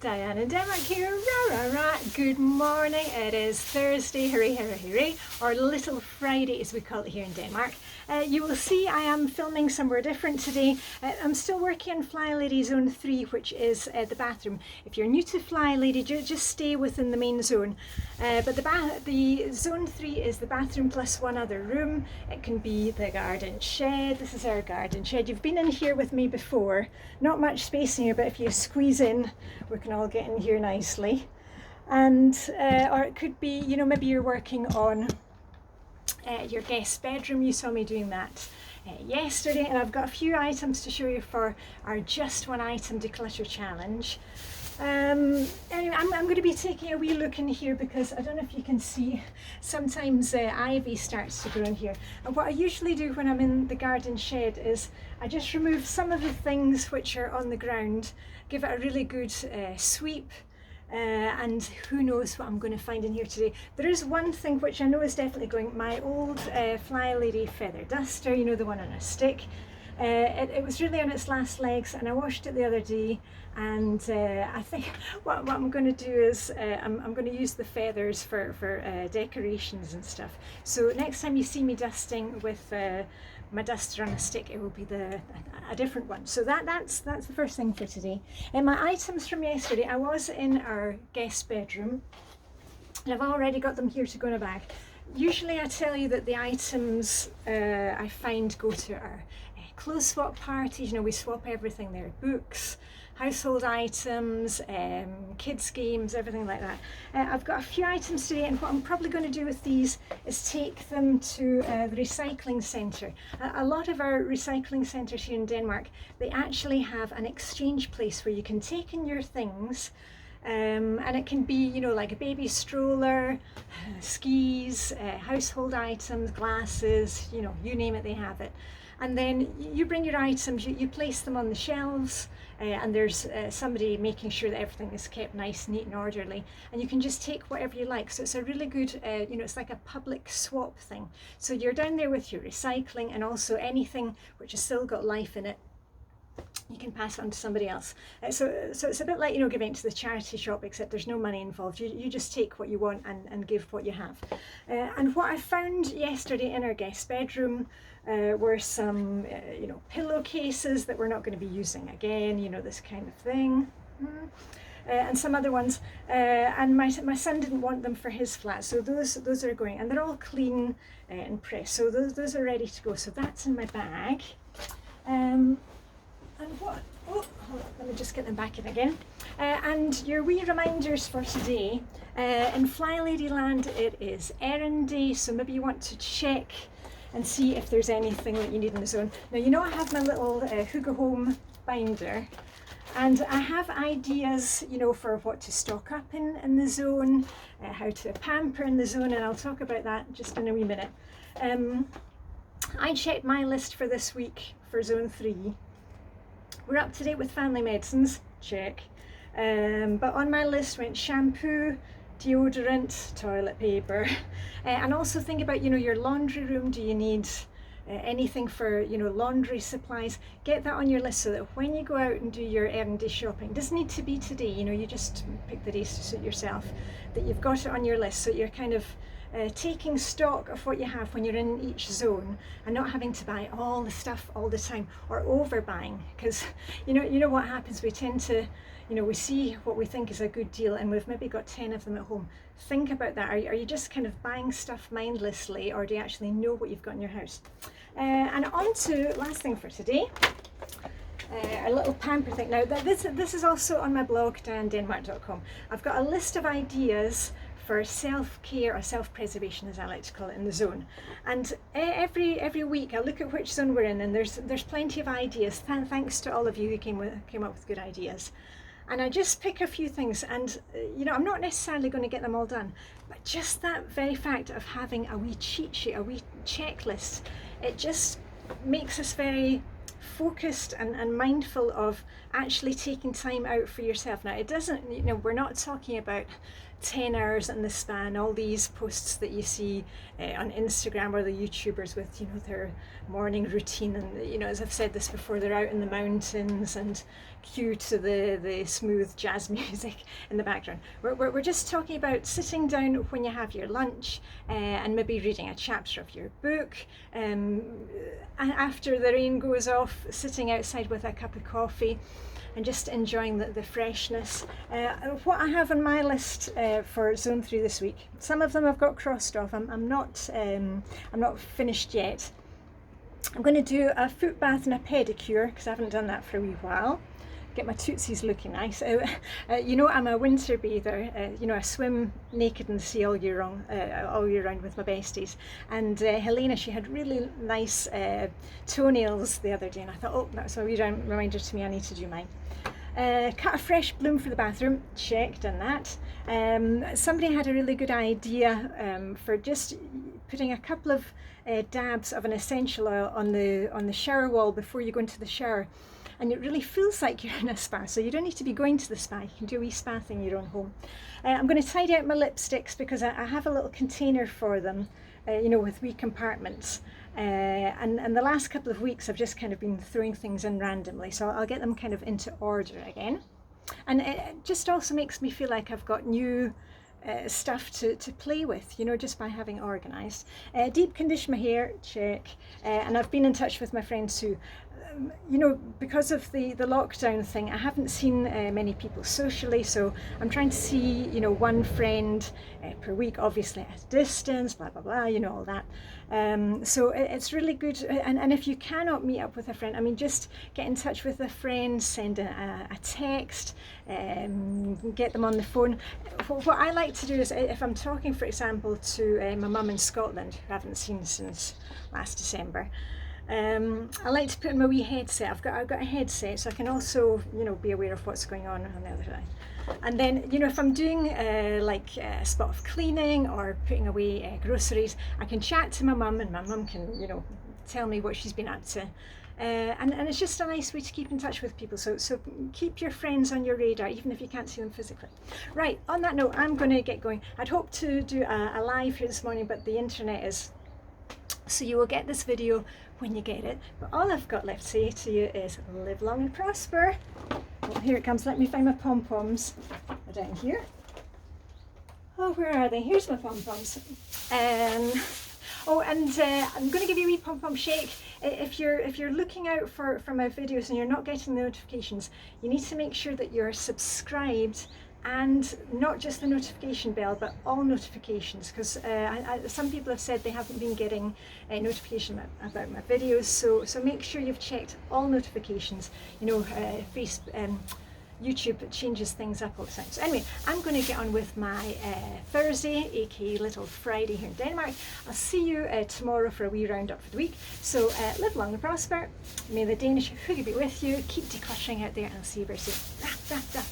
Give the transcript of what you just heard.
Diane in Denmark here, rah rah rah, good morning. It is Thursday, hooray hooray hooray, or Little Friday as we call it here in Denmark. You will see I am filming somewhere different today. I'm still working on Flylady Zone 3, which is the bathroom. If you're new to Flylady, just stay within the main zone. But the Zone 3 is the bathroom plus one other room. It can be the garden shed. This is our garden shed. You've been in here with me before. Not much space in here, but if you squeeze in, we can all get in here nicely. And or it could be, you know, maybe you're working on your guest bedroom. You saw me doing that yesterday, and I've got a few items to show you for our just one item declutter challenge. Anyway, I'm going to be taking a wee look in here because I don't know if you can see, sometimes ivy starts to grow in here. And what I usually do when I'm in the garden shed is I just remove some of the things which are on the ground, give it a really good sweep, and who knows what I'm going to find in here today. There is one thing which I know is definitely going, my old Flylady feather duster, you know, the one on a stick. It was really on its last legs, and I washed it the other day, and I think what I'm going to do is I'm going to use the feathers for decorations and stuff. So next time you see me dusting with my duster on a stick, it will be a different one. So that's the first thing for today. And my items from yesterday, I was in our guest bedroom, and I've already got them here to go in a bag. Usually I tell you that the items I find go to our clothes swap parties. You know, we swap everything there, books, household items, kids games, everything like that. I've got a few items today, and what I'm probably going to do with these is take them to the recycling centre. A lot of our recycling centres here in Denmark, they actually have an exchange place where you can take in your things. And it can be, you know, like a baby stroller, skis, household items, glasses, you know, you name it, they have it. And then you bring your items, you place them on the shelves, and there's somebody making sure that everything is kept nice, neat and orderly, and you can just take whatever you like. So it's a really good, you know, it's like a public swap thing. So you're down there with your recycling, and also anything which has still got life in it, you can pass it on to somebody else. So it's a bit like, you know, giving it to the charity shop, except there's no money involved. You just take what you want and give what you have. And what I found yesterday in our guest bedroom were some, you know, pillowcases that we're not going to be using again, you know, this kind of thing. And some other ones, and my son didn't want them for his flat, so those are going, and they're all clean and pressed, so those are ready to go. So that's in my bag. And what, oh, hold on, let me just get them back in again. And your wee reminders for today, in Flylady Land it is errand day, so maybe you want to check and see if there's anything that you need in the zone. Now, you know, I have my little Hygge home binder, and I have ideas, you know, for what to stock up in the zone, how to pamper in the zone, and I'll talk about that just in a wee minute. I checked my list for this week for Zone 3. We're up to date with family medicines, check. But on my list went shampoo, deodorant, toilet paper, and also think about, you know, your laundry room. Do you need anything for, you know, laundry supplies? Get that on your list so that when you go out and do your errand day shopping, it doesn't need to be today, you know, you just pick the days to suit yourself, that you've got it on your list, so you're kind of taking stock of what you have when you're in each zone, and not having to buy all the stuff all the time or overbuying, because you know what happens, we tend to, you know, we see what we think is a good deal and we've maybe got 10 of them at home. Think about that. Are you just kind of buying stuff mindlessly, or do you actually know what you've got in your house? And on to last thing for today, a little pamper thing. Now this is also on my blog, dianedenmark.com. I've got a list of ideas for self-care or self-preservation, as I like to call it, in the zone. And every week I look at which zone we're in, and there's plenty of ideas. Thanks to all of you who came up with good ideas. And I just pick a few things, and you know, I'm not necessarily going to get them all done, but just that very fact of having a wee cheat sheet, a wee checklist, it just makes us very focused and mindful of actually taking time out for yourself. Now, it doesn't, you know, we're not talking about 10 hours in the span, all these posts that you see on Instagram, or the YouTubers with, you know, their morning routine, and, you know, as I've said this before, they're out in the mountains and cue to the smooth jazz music in the background. We're just talking about sitting down when you have your lunch and maybe reading a chapter of your book, and after the rain goes off, sitting outside with a cup of coffee and just enjoying the freshness. What I have on my list for Zone 3 this week, some of them I've got crossed off. I'm not finished yet. I'm going to do a foot bath and a pedicure because I haven't done that for a wee while. Get my tootsies looking nice. You know, I'm a winter bather. You know, I swim naked in the sea all year round with my besties. And Helena, she had really nice toenails the other day, and I thought, oh, that's a wee reminder to me, I need to do mine. Cut a fresh bloom for the bathroom, check, done that. Somebody had a really good idea for just putting a couple of dabs of an essential oil on the shower wall before you go into the shower. And it really feels like you're in a spa, so you don't need to be going to the spa. You can do a wee spa thing in your own home. I'm going to tidy out my lipsticks because I have a little container for them, you know, with wee compartments. And the last couple of weeks I've just kind of been throwing things in randomly, so I'll get them kind of into order again. And it just also makes me feel like I've got new stuff to play with, you know, just by having organised. Deep condition my hair, check. And I've been in touch with my friend Sue. You know, because of the lockdown thing, I haven't seen many people socially, so I'm trying to see, you know, one friend per week, obviously at a distance, blah blah blah, you know, all that. So it's really good, and if you cannot meet up with a friend, I mean, just get in touch with a friend, send a text, get them on the phone. What I like to do is, if I'm talking, for example, to my mum in Scotland, who I haven't seen since last December, I like to put in my wee headset. I've got a headset, so I can also, you know, be aware of what's going on the other side. And then, you know, if I'm doing like a spot of cleaning or putting away groceries, I can chat to my mum, and my mum can, you know, tell me what she's been up to. And it's just a nice way to keep in touch with people. So keep your friends on your radar, even if you can't see them physically. Right, on that note, I'm going to get going. I'd hoped to do a live here this morning, but the internet is... So you will get this video when you get it. But all I've got left to say to you is live long and prosper. Oh, here it comes. Let me find my pom-poms. They're down here. Oh, where are they? Here's my pom-poms. Oh, and I'm going to give you a wee pom-pom shake. If you're looking out for my videos and you're not getting the notifications, you need to make sure that you're subscribed, and not just the notification bell, but all notifications, because some people have said they haven't been getting a notification about my videos, so make sure you've checked all notifications. You know, YouTube changes things up all the time. So anyway, I'm going to get on with my Thursday, aka Little Friday here in Denmark. I'll see you tomorrow for a wee roundup for the week. So live long and prosper. May the Danish Hygge be with you. Keep decluttering out there, and I'll see you very soon.